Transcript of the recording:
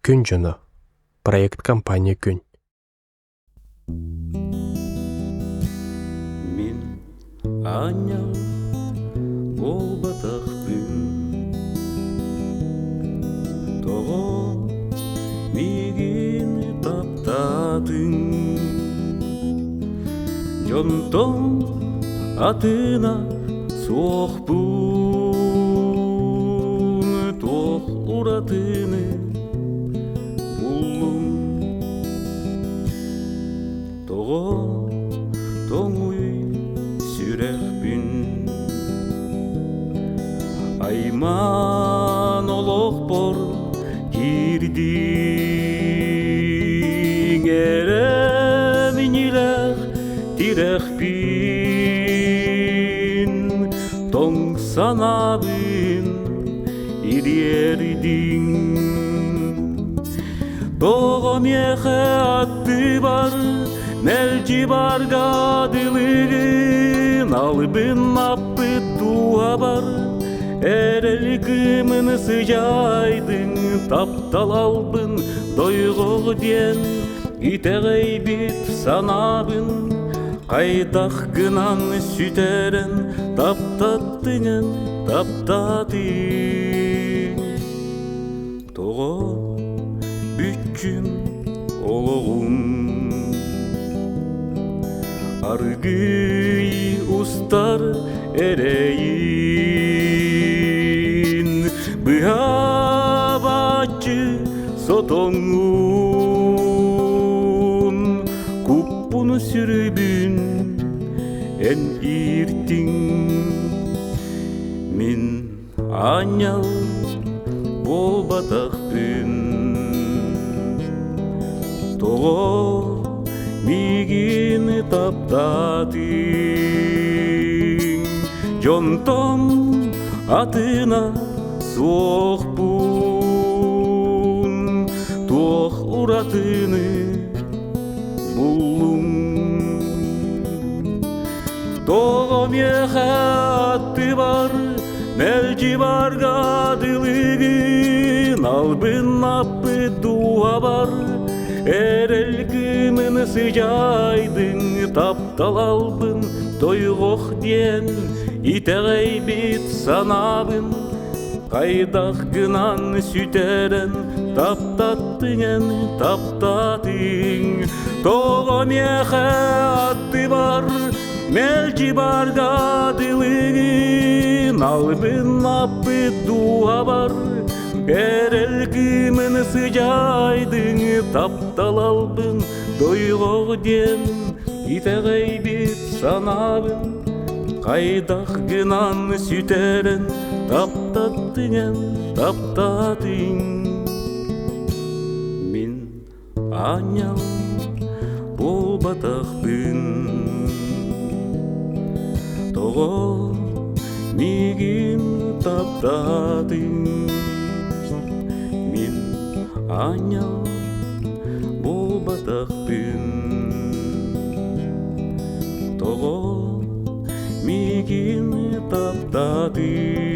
Күн жона. Проект компания күн. Мен анял болбатақпын, тоғы меген таптадың. Жонтон атына соқпын, тоқ ұратыны бұлым. Тоғы тоңуй сүрәқпін, айман олық бор кирдің. Әрәмін иләқ тирәқпін, тоң санабын ирердің. Тоғы меқі атты бар, Мелчи барга дылыгын, албын аппы туа бар. Әрелкімін сыжайдың, таптал албын дойғығы ден. Итәғей бит санабын, қайдақ гынан сүтерін, таптаттыңын, таптатын. Тоғы бүккін олығым, аргый устар эрейин, быабачы сотоңун, куппуну сүрүбүн эн иртиң. Мен анял болбатақпын, тоғы мигин таптадың. Жонтон атына соқпын, тоқ ұратыны бұлым. Тоғы меқі атты бар, мелчи барга дылыгын, албын аппы дуа бар. Әрелкімін сыжайдың, таптал албын тойғық ден. Итәғей бит санабын, қайдақ гынан сүтерін, таптаттыңын, таптатын. Тоғы меқі атты бар, мелчи барга дылыгын, албын аппы дуа бар. Әрелкімін сыжайдың, таптал албын дойғығы ден. Итәғей бит санабын, қайдақ гынан сүтерін, таптаттыңын, таптатын. Мен анял болбатақпын, тоғы мигин таптатын. Мен анял болбатақпын, тоғы мигин таптатын.